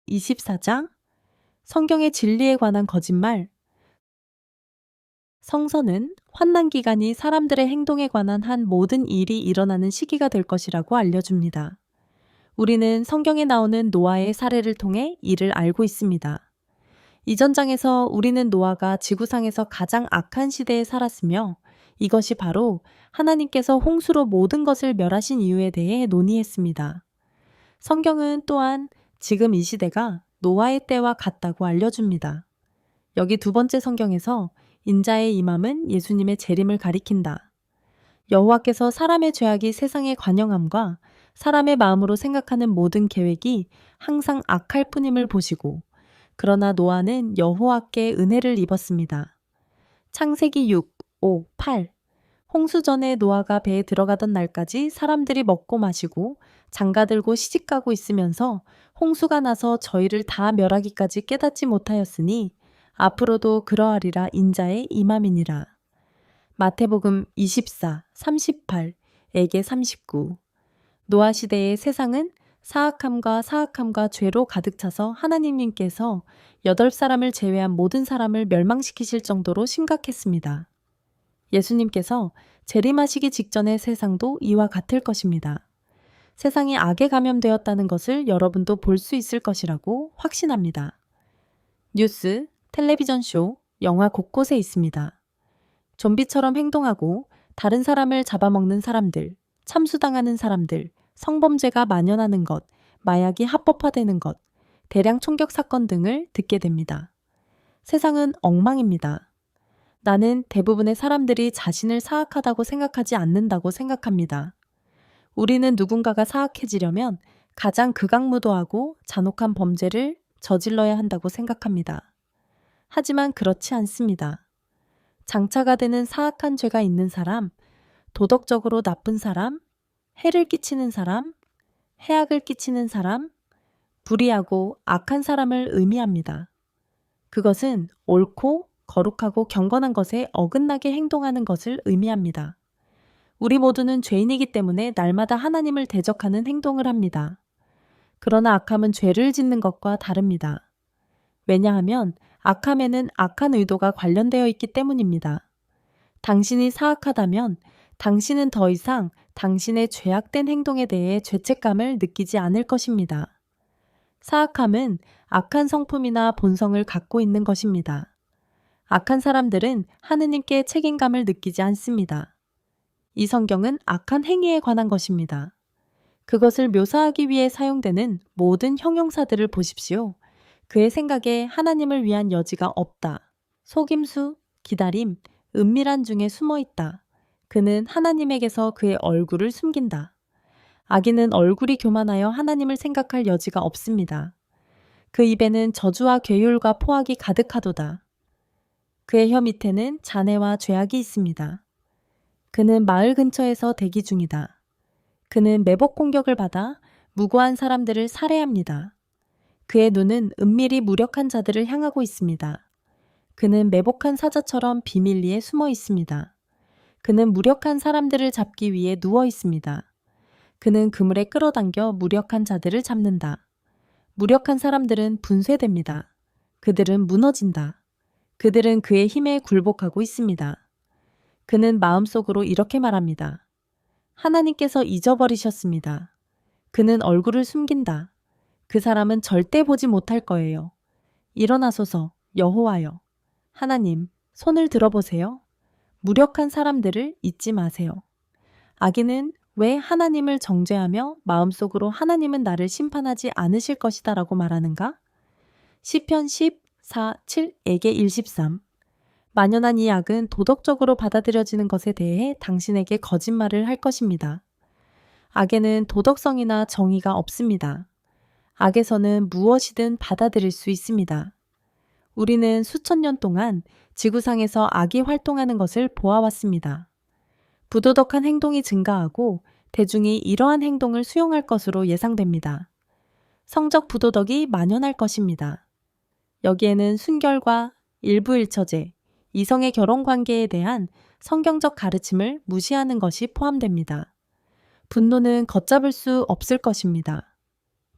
24장 성경의 진리에 관한 거짓말. 성서는 환난 기간이 사람들의 행동에 관한 한 모든 일이 일어나는 시기가 될 것이라고 알려줍니다. 우리는 성경에 나오는 노아의 사례를 통해 이를 알고 있습니다. 이전 장에서 우리는 노아가 지구상에서 가장 악한 시대에 살았으며 이것이 바로 하나님께서 홍수로 모든 것을 멸하신 이유에 대해 논의했습니다. 성경은 또한 지금 이 시대가 노아의 때와 같다고 알려줍니다. 여기 두 번째 성경에서 인자의 임함은 예수님의 재림을 가리킨다. 여호와께서 사람의 죄악이 세상에 관영함과 사람의 마음으로 생각하는 모든 계획이 항상 악할 뿐임을 보시고 그러나 노아는 여호와께 은혜를 입었습니다. 창세기 6, 5, 8 홍수 전에 노아가 배에 들어가던 날까지 사람들이 먹고 마시고 장가들고 시집가고 있으면서 홍수가 나서 저희를 다 멸하기까지 깨닫지 못하였으니 앞으로도 그러하리라 인자의 임함이니라. 마태복음 24, 38, 에게 39 노아 시대의 세상은 사악함과 죄로 가득 차서 하나님께서 8사람을 제외한 모든 사람을 멸망시키실 정도로 심각했습니다. 예수님께서 재림하시기 직전의 세상도 이와 같을 것입니다. 세상이 악에 감염되었다는 것을 여러분도 볼 수 있을 것이라고 확신합니다. 뉴스, 텔레비전 쇼, 영화 곳곳에 있습니다. 좀비처럼 행동하고 다른 사람을 잡아먹는 사람들, 참수당하는 사람들, 성범죄가 만연하는 것, 마약이 합법화되는 것, 대량 총격 사건 등을 듣게 됩니다. 세상은 엉망입니다. 나는 대부분의 사람들이 자신을 사악하다고 생각하지 않는다고 생각합니다. 우리는 누군가가 사악해지려면 가장 극악무도하고 잔혹한 범죄를 저질러야 한다고 생각합니다. 하지만 그렇지 않습니다. 장차가 되는 사악한 죄가 있는 사람, 도덕적으로 나쁜 사람, 해를 끼치는 사람, 해악을 끼치는 사람, 불의하고 악한 사람을 의미합니다. 그것은 옳고 거룩하고 경건한 것에 어긋나게 행동하는 것을 의미합니다. 우리 모두는 죄인이기 때문에 날마다 하나님을 대적하는 행동을 합니다. 그러나 악함은 죄를 짓는 것과 다릅니다. 왜냐하면 악함에는 악한 의도가 관련되어 있기 때문입니다. 당신이 사악하다면 당신은 더 이상 당신의 죄악된 행동에 대해 죄책감을 느끼지 않을 것입니다. 사악함은 악한 성품이나 본성을 갖고 있는 것입니다. 악한 사람들은 하느님께 책임감을 느끼지 않습니다. 이 성경은 악한 행위에 관한 것입니다. 그것을 묘사하기 위해 사용되는 모든 형용사들을 보십시오. 그의 생각에 하나님을 위한 여지가 없다. 속임수, 기다림, 은밀한 중에 숨어 있다. 그는 하나님에게서 그의 얼굴을 숨긴다. 악인은 얼굴이 교만하여 하나님을 생각할 여지가 없습니다. 그 입에는 저주와 괴율과 포악이 가득하도다. 그의 혀 밑에는 잔해와 죄악이 있습니다. 그는 마을 근처에서 대기 중이다. 그는 매복 공격을 받아 무고한 사람들을 살해합니다. 그의 눈은 은밀히 무력한 자들을 향하고 있습니다. 그는 매복한 사자처럼 비밀리에 숨어 있습니다. 그는 무력한 사람들을 잡기 위해 누워 있습니다. 그는 그물에 끌어당겨 무력한 자들을 잡는다. 무력한 사람들은 분쇄됩니다. 그들은 무너진다. 그들은 그의 힘에 굴복하고 있습니다. 그는 마음속으로 이렇게 말합니다. 하나님께서 잊어버리셨습니다. 그는 얼굴을 숨긴다. 그 사람은 절대 보지 못할 거예요. 일어나소서, 여호와여. 하나님, 손을 들어보세요. 무력한 사람들을 잊지 마세요. 악인은 왜 하나님을 정죄하며 마음속으로 하나님은 나를 심판하지 않으실 것이다 라고 말하는가? 시편 14, 7에게 13 만연한 이 악은 도덕적으로 받아들여지는 것에 대해 당신에게 거짓말을 할 것입니다. 악에는 도덕성이나 정의가 없습니다. 악에서는 무엇이든 받아들일 수 있습니다. 우리는 수천 년 동안 지구상에서 악이 활동하는 것을 보아왔습니다. 부도덕한 행동이 증가하고 대중이 이러한 행동을 수용할 것으로 예상됩니다. 성적 부도덕이 만연할 것입니다. 여기에는 순결과 일부일처제, 이성의 결혼 관계에 대한 성경적 가르침을 무시하는 것이 포함됩니다. 분노는 걷잡을 수 없을 것입니다.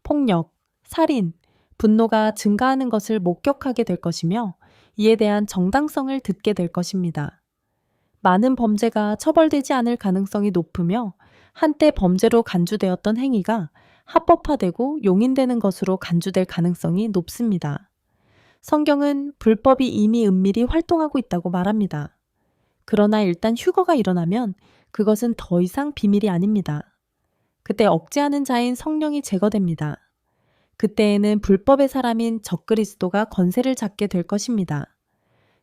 폭력, 살인, 분노가 증가하는 것을 목격하게 될 것이며 이에 대한 정당성을 듣게 될 것입니다. 많은 범죄가 처벌되지 않을 가능성이 높으며 한때 범죄로 간주되었던 행위가 합법화되고 용인되는 것으로 간주될 가능성이 높습니다. 성경은 불법이 이미 은밀히 활동하고 있다고 말합니다. 그러나 일단 휴거가 일어나면 그것은 더 이상 비밀이 아닙니다. 그때 억제하는 자인 성령이 제거됩니다. 그때에는 불법의 사람인 적그리스도가 권세를 잡게 될 것입니다.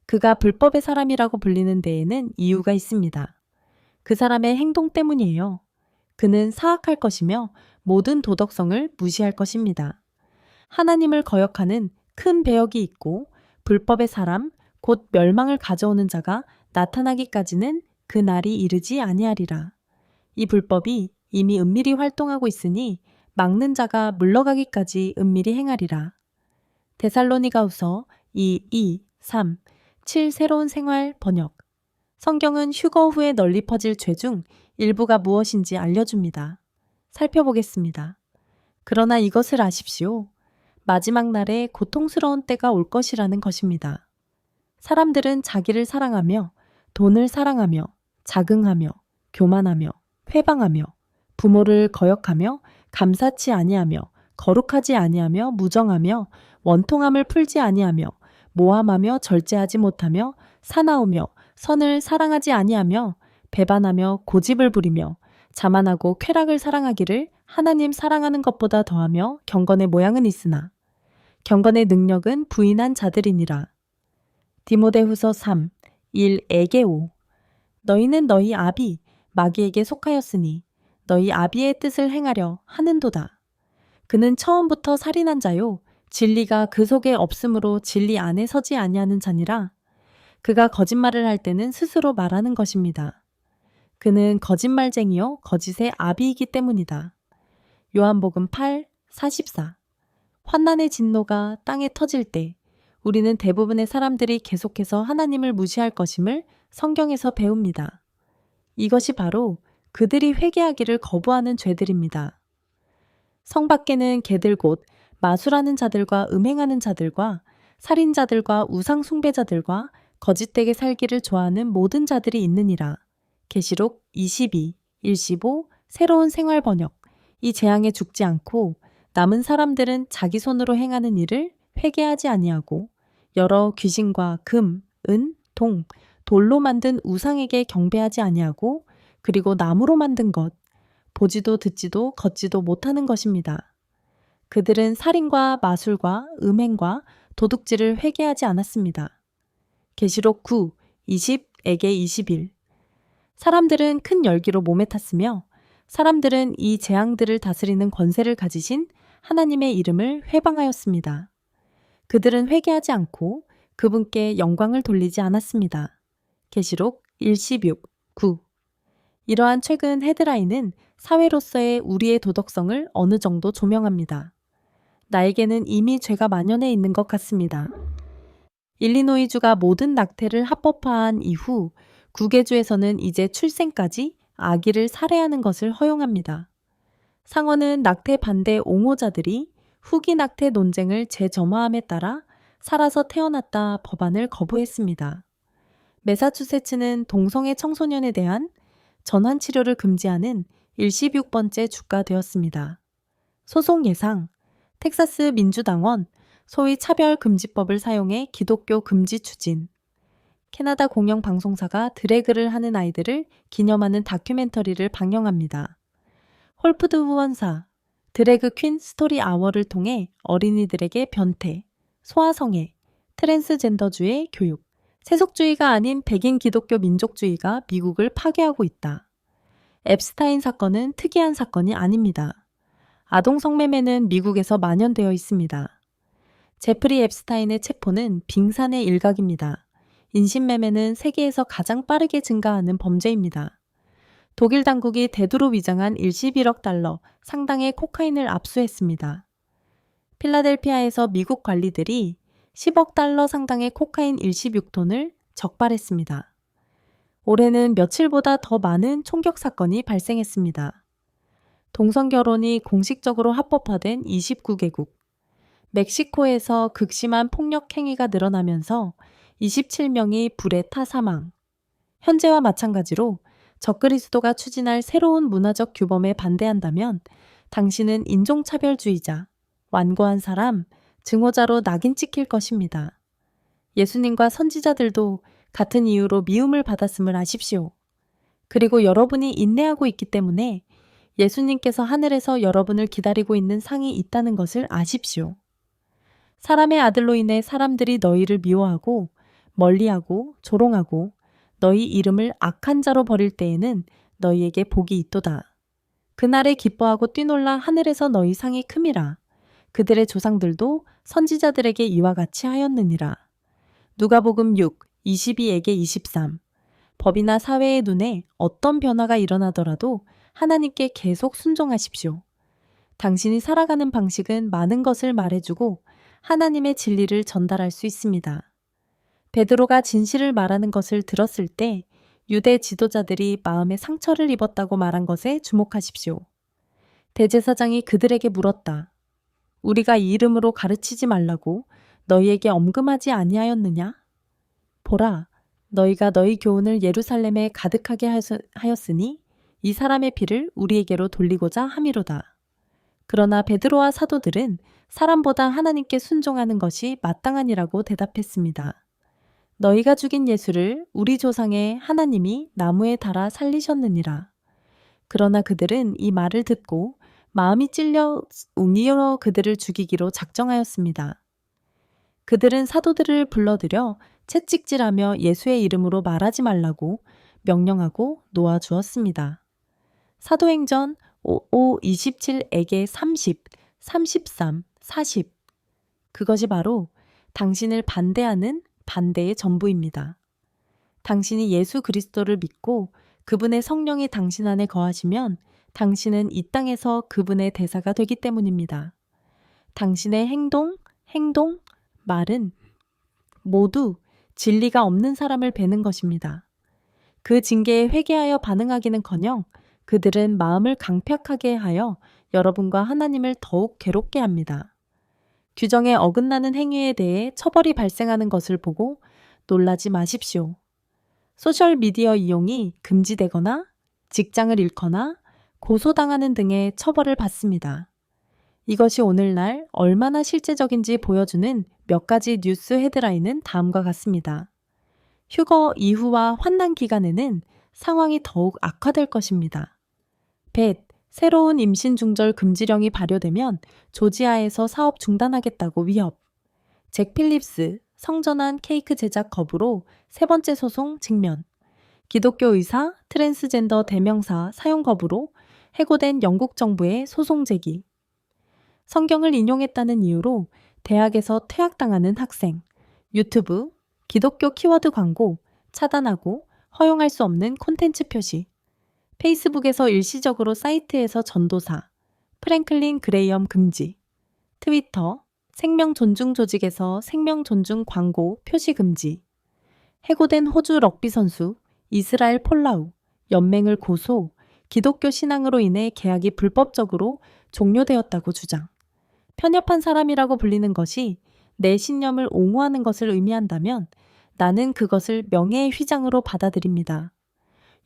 그가 불법의 사람이라고 불리는 데에는 이유가 있습니다. 그 사람의 행동 때문이에요. 그는 사악할 것이며 모든 도덕성을 무시할 것입니다. 하나님을 거역하는 큰 배역이 있고 불법의 사람, 곧 멸망을 가져오는 자가 나타나기까지는 그 날이 이르지 아니하리라. 이 불법이 이미 은밀히 활동하고 있으니 막는 자가 물러가기까지 은밀히 행하리라. 데살로니가후서 3, 7 새로운 생활 번역. 성경은 휴거 후에 널리 퍼질 죄 중 일부가 무엇인지 알려줍니다. 살펴보겠습니다. 그러나 이것을 아십시오. 마지막 날에 고통스러운 때가 올 것이라는 것입니다. 사람들은 자기를 사랑하며 돈을 사랑하며 자긍하며 교만하며 회방하며 부모를 거역하며 감사치 아니하며 거룩하지 아니하며 무정하며 원통함을 풀지 아니하며 모함하며 절제하지 못하며 사나우며 선을 사랑하지 아니하며 배반하며 고집을 부리며 자만하고 쾌락을 사랑하기를 하나님 사랑하는 것보다 더하며 경건의 모양은 있으나 경건의 능력은 부인한 자들이니라. 디모데후서 3, 1에게 5. 너희는 너희 아비 마귀에게 속하였으니 너희 아비의 뜻을 행하려 하는도다. 그는 처음부터 살인한 자요 진리가 그 속에 없으므로 진리 안에 서지 아니하는 자니라. 그가 거짓말을 할 때는 스스로 말하는 것입니다. 그는 거짓말쟁이요 거짓의 아비이기 때문이다. 요한복음 8, 44. 환난의 진노가 땅에 터질 때 우리는 대부분의 사람들이 계속해서 하나님을 무시할 것임을 성경에서 배웁니다. 이것이 바로 그들이 회개하기를 거부하는 죄들입니다. 성 밖에는 개들 곧 마술하는 자들과 음행하는 자들과 살인자들과 우상 숭배자들과 거짓되게 살기를 좋아하는 모든 자들이 있느니라. 계시록 22, 15 새로운 생활 번역. 이 재앙에 죽지 않고 남은 사람들은 자기 손으로 행하는 일을 회개하지 아니하고 여러 귀신과 금, 은, 동, 돌로 만든 우상에게 경배하지 아니하고 그리고 나무로 만든 것, 보지도 듣지도 걷지도 못하는 것입니다. 그들은 살인과 마술과 음행과 도둑질을 회개하지 않았습니다. 계시록 9, 20에게 21. 사람들은 큰 열기로 몸에 탔으며 사람들은 이 재앙들을 다스리는 권세를 가지신 하나님의 이름을 회방하였습니다. 그들은 회개하지 않고 그분께 영광을 돌리지 않았습니다. 계시록 16, 9. 이러한 최근 헤드라인은 사회로서의 우리의 도덕성을 어느 정도 조명합니다. 나에게는 이미 죄가 만연해 있는 것 같습니다. 일리노이주가 모든 낙태를 합법화한 이후 구개주에서는 이제 출생까지 아기를 살해하는 것을 허용합니다. 상원은 낙태 반대 옹호자들이 후기 낙태 논쟁을 재점화함에 따라 살아서 태어났다 법안을 거부했습니다. 매사추세츠는 동성애 청소년에 대한 전환 치료를 금지하는 76번째 주가 되었습니다. 소송 예상, 텍사스 민주당원 소위 차별금지법을 사용해 기독교 금지 추진, 캐나다 공영방송사가 드래그를 하는 아이들을 기념하는 다큐멘터리를 방영합니다. 홀푸드 후원사, 드래그 퀸 스토리 아워를 통해 어린이들에게 변태, 소아성애, 트랜스젠더주의 교육, 세속주의가 아닌 백인 기독교 민족주의가 미국을 파괴하고 있다. 앱스타인 사건은 특이한 사건이 아닙니다. 아동 성매매는 미국에서 만연되어 있습니다. 제프리 앱스타인의 체포는 빙산의 일각입니다. 인신매매는 세계에서 가장 빠르게 증가하는 범죄입니다. 독일 당국이 대두로 위장한 11억 달러 상당의 코카인을 압수했습니다. 필라델피아에서 미국 관리들이 10억 달러 상당의 코카인 16톤을 적발했습니다. 올해는 며칠보다 더 많은 총격 사건이 발생했습니다. 동성결혼이 공식적으로 합법화된 29개국, 멕시코에서 극심한 폭력 행위가 늘어나면서 27명이 불에 타 사망. 현재와 마찬가지로 적그리스도가 추진할 새로운 문화적 규범에 반대한다면 당신은 인종차별주의자, 완고한 사람, 증오자로 낙인 찍힐 것입니다. 예수님과 선지자들도 같은 이유로 미움을 받았음을 아십시오. 그리고 여러분이 인내하고 있기 때문에 예수님께서 하늘에서 여러분을 기다리고 있는 상이 있다는 것을 아십시오. 사람의 아들로 인해 사람들이 너희를 미워하고 멀리하고 조롱하고 너희 이름을 악한 자로 버릴 때에는 너희에게 복이 있도다. 그날에 기뻐하고 뛰놀라 하늘에서 너희 상이 큼이라. 그들의 조상들도 선지자들에게 이와 같이 하였느니라. 누가복음 6, 22에게 23. 법이나 사회의 눈에 어떤 변화가 일어나더라도 하나님께 계속 순종하십시오. 당신이 살아가는 방식은 많은 것을 말해주고 하나님의 진리를 전달할 수 있습니다. 베드로가 진실을 말하는 것을 들었을 때 유대 지도자들이 마음에 상처를 입었다고 말한 것에 주목하십시오. 대제사장이 그들에게 물었다. 우리가 이 이름으로 가르치지 말라고 너희에게 엄금하지 아니하였느냐? 보라, 너희가 너희 교훈을 예루살렘에 가득하게 하였으니 이 사람의 피를 우리에게로 돌리고자 함이로다. 그러나 베드로와 사도들은 사람보다 하나님께 순종하는 것이 마땅하니라고 대답했습니다. 너희가 죽인 예수를 우리 조상의 하나님이 나무에 달아 살리셨느니라. 그러나 그들은 이 말을 듣고 마음이 찔려 웅이어 그들을 죽이기로 작정하였습니다. 그들은 사도들을 불러들여 채찍질하며 예수의 이름으로 말하지 말라고 명령하고 놓아주었습니다. 사도행전 27에게 30, 33, 40. 그것이 바로 당신을 반대하는 반대의 전부입니다. 당신이 예수 그리스도를 믿고 그분의 성령이 당신 안에 거하시면 당신은 이 땅에서 그분의 대사가 되기 때문입니다. 당신의 행동, 말은 모두 진리가 없는 사람을 베는 것입니다. 그 징계에 회개하여 반응하기는커녕 그들은 마음을 강팍하게 하여 여러분과 하나님을 더욱 괴롭게 합니다. 규정에 어긋나는 행위에 대해 처벌이 발생하는 것을 보고 놀라지 마십시오. 소셜미디어 이용이 금지되거나 직장을 잃거나 고소당하는 등의 처벌을 받습니다. 이것이 오늘날 얼마나 실제적인지 보여주는 몇 가지 뉴스 헤드라인은 다음과 같습니다. 휴거 이후와 환난 기간에는 상황이 더욱 악화될 것입니다. 새로운 임신 중절 금지령이 발효되면 조지아에서 사업 중단하겠다고 위협. 잭 필립스 성전환 케이크 제작 거부로 세 번째 소송 직면. 기독교 의사 트랜스젠더 대명사 사용 거부로 해고된 영국 정부의 소송 제기. 성경을 인용했다는 이유로 대학에서 퇴학당하는 학생. 유튜브 기독교 키워드 광고 차단하고 허용할 수 없는 콘텐츠 표시. 페이스북에서 일시적으로 사이트에서 전도사, 프랭클린 그레이엄 금지, 트위터, 생명 존중 조직에서 생명 존중 광고 표시 금지, 해고된 호주 럭비 선수, 이스라엘 폴라우, 연맹을 고소, 기독교 신앙으로 인해 계약이 불법적으로 종료되었다고 주장. 편협한 사람이라고 불리는 것이 내 신념을 옹호하는 것을 의미한다면 나는 그것을 명예의 휘장으로 받아들입니다.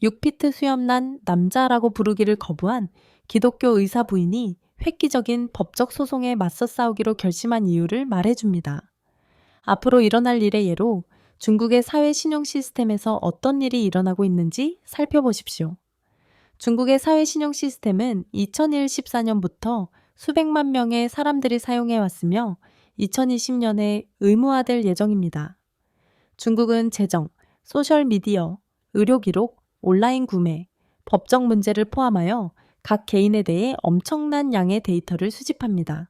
6피트 수염난 남자라고 부르기를 거부한 기독교 의사 부인이 획기적인 법적 소송에 맞서 싸우기로 결심한 이유를 말해줍니다. 앞으로 일어날 일의 예로 중국의 사회 신용 시스템에서 어떤 일이 일어나고 있는지 살펴보십시오. 중국의 사회 신용 시스템은 2014년부터 수백만 명의 사람들이 사용해왔으며 2020년에 의무화될 예정입니다. 중국은 재정, 소셜미디어, 의료기록, 온라인 구매, 법적 문제를 포함하여 각 개인에 대해 엄청난 양의 데이터를 수집합니다.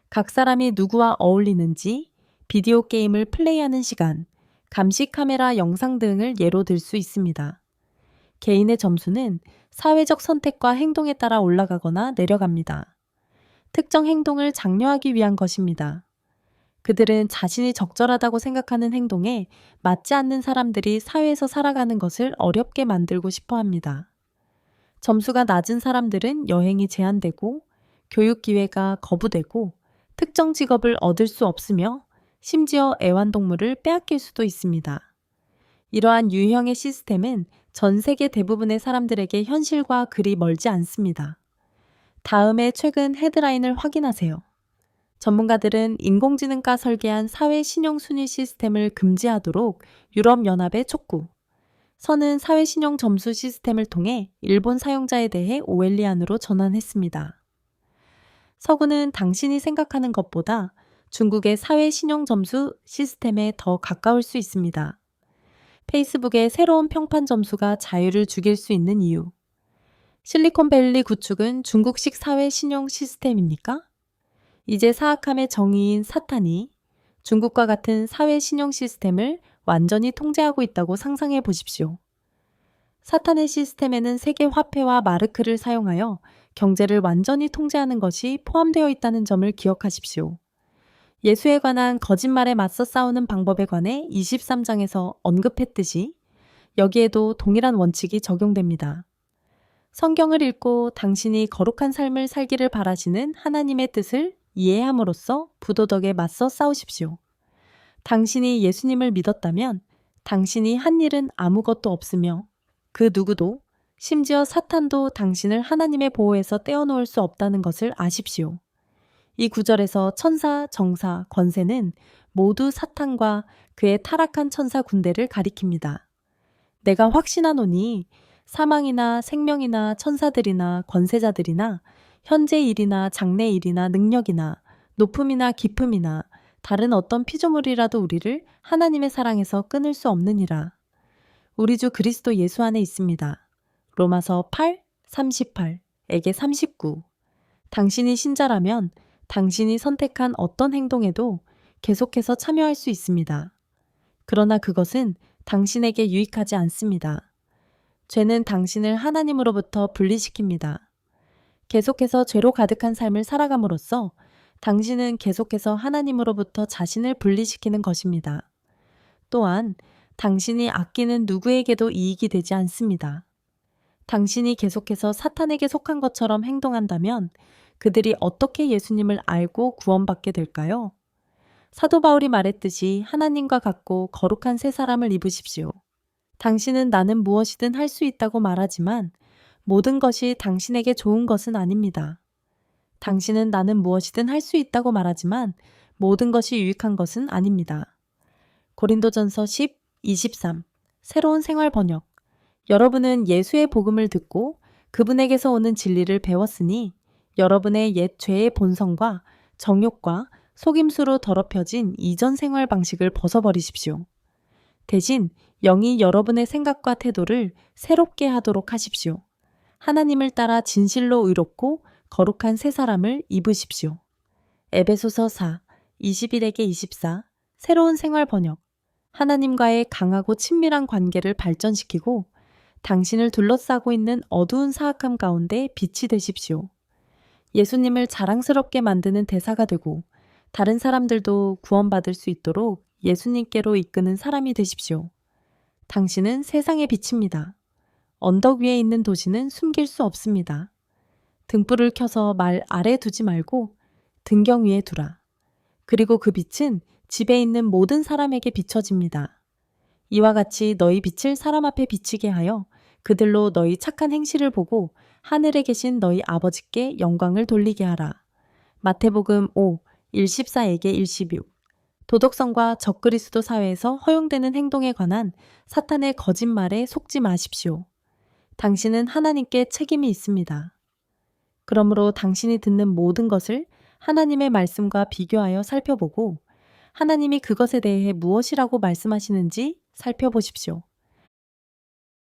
각 사람이 누구와 어울리는지, 비디오 게임을 플레이하는 시간, 감시 카메라 영상 등을 예로 들 수 있습니다. 개인의 점수는 사회적 선택과 행동에 따라 올라가거나 내려갑니다. 특정 행동을 장려하기 위한 것입니다. 그들은 자신이 적절하다고 생각하는 행동에 맞지 않는 사람들이 사회에서 살아가는 것을 어렵게 만들고 싶어 합니다. 점수가 낮은 사람들은 여행이 제한되고 교육 기회가 거부되고 특정 직업을 얻을 수 없으며 심지어 애완동물을 빼앗길 수도 있습니다. 이러한 유형의 시스템은 전 세계 대부분의 사람들에게 현실과 그리 멀지 않습니다. 다음에 최근 헤드라인을 확인하세요. 전문가들은 인공지능과 설계한 사회 신용 순위 시스템을 금지하도록 유럽연합에 촉구. 선은 사회 신용 점수 시스템을 통해 일본 사용자에 대해 오엘리안으로 전환했습니다. 서구는 당신이 생각하는 것보다 중국의 사회 신용 점수 시스템에 더 가까울 수 있습니다. 페이스북의 새로운 평판 점수가 자유를 죽일 수 있는 이유. 실리콘밸리 구축은 중국식 사회 신용 시스템입니까? 이제 사악함의 정의인 사탄이 중국과 같은 사회 신용 시스템을 완전히 통제하고 있다고 상상해 보십시오. 사탄의 시스템에는 세계 화폐와 마르크를 사용하여 경제를 완전히 통제하는 것이 포함되어 있다는 점을 기억하십시오. 예수에 관한 거짓말에 맞서 싸우는 방법에 관해 23장에서 언급했듯이 여기에도 동일한 원칙이 적용됩니다. 성경을 읽고 당신이 거룩한 삶을 살기를 바라시는 하나님의 뜻을 이해함으로써 부도덕에 맞서 싸우십시오. 당신이 예수님을 믿었다면 당신이 한 일은 아무것도 없으며 그 누구도 심지어 사탄도 당신을 하나님의 보호에서 떼어놓을 수 없다는 것을 아십시오. 이 구절에서 천사, 정사, 권세는 모두 사탄과 그의 타락한 천사 군대를 가리킵니다. 내가 확신하노니 사망이나 생명이나 천사들이나 권세자들이나 현재 일이나 장래 일이나 능력이나 높음이나 깊음이나 다른 어떤 피조물이라도 우리를 하나님의 사랑에서 끊을 수 없느니라. 우리 주 그리스도 예수 안에 있습니다. 로마서 8, 38에게 39. 당신이 신자라면 당신이 선택한 어떤 행동에도 계속해서 참여할 수 있습니다. 그러나 그것은 당신에게 유익하지 않습니다. 죄는 당신을 하나님으로부터 분리시킵니다. 계속해서 죄로 가득한 삶을 살아감으로써 당신은 계속해서 하나님으로부터 자신을 분리시키는 것입니다. 또한 당신이 아끼는 누구에게도 이익이 되지 않습니다. 당신이 계속해서 사탄에게 속한 것처럼 행동한다면 그들이 어떻게 예수님을 알고 구원받게 될까요? 사도 바울이 말했듯이 하나님과 같고 거룩한 새 사람을 입으십시오. 당신은 나는 무엇이든 할 수 있다고 말하지만 모든 것이 당신에게 좋은 것은 아닙니다. 당신은 나는 무엇이든 할 수 있다고 말하지만 모든 것이 유익한 것은 아닙니다. 고린도전서 10, 23 새로운 생활 번역. 여러분은 예수의 복음을 듣고 그분에게서 오는 진리를 배웠으니 여러분의 옛 죄의 본성과 정욕과 속임수로 더럽혀진 이전 생활 방식을 벗어버리십시오. 대신 영이 여러분의 생각과 태도를 새롭게 하도록 하십시오. 하나님을 따라 진실로 의롭고 거룩한 새 사람을 입으십시오. 에베소서 4, 21에게 24 새로운 생활 번역. 하나님과의 강하고 친밀한 관계를 발전시키고 당신을 둘러싸고 있는 어두운 사악함 가운데 빛이 되십시오. 예수님을 자랑스럽게 만드는 대사가 되고 다른 사람들도 구원받을 수 있도록 예수님께로 이끄는 사람이 되십시오. 당신은 세상의 빛입니다. 언덕 위에 있는 도시는 숨길 수 없습니다. 등불을 켜서 말 아래 두지 말고 등경 위에 두라. 그리고 그 빛은 집에 있는 모든 사람에게 비춰집니다. 이와 같이 너희 빛을 사람 앞에 비치게 하여 그들로 너희 착한 행실을 보고 하늘에 계신 너희 아버지께 영광을 돌리게 하라. 마태복음 5, 14에게 16 도덕성과 적그리스도 사회에서 허용되는 행동에 관한 사탄의 거짓말에 속지 마십시오. 당신은 하나님께 책임이 있습니다. 그러므로 당신이 듣는 모든 것을 하나님의 말씀과 비교하여 살펴보고 하나님이 그것에 대해 무엇이라고 말씀하시는지 살펴보십시오.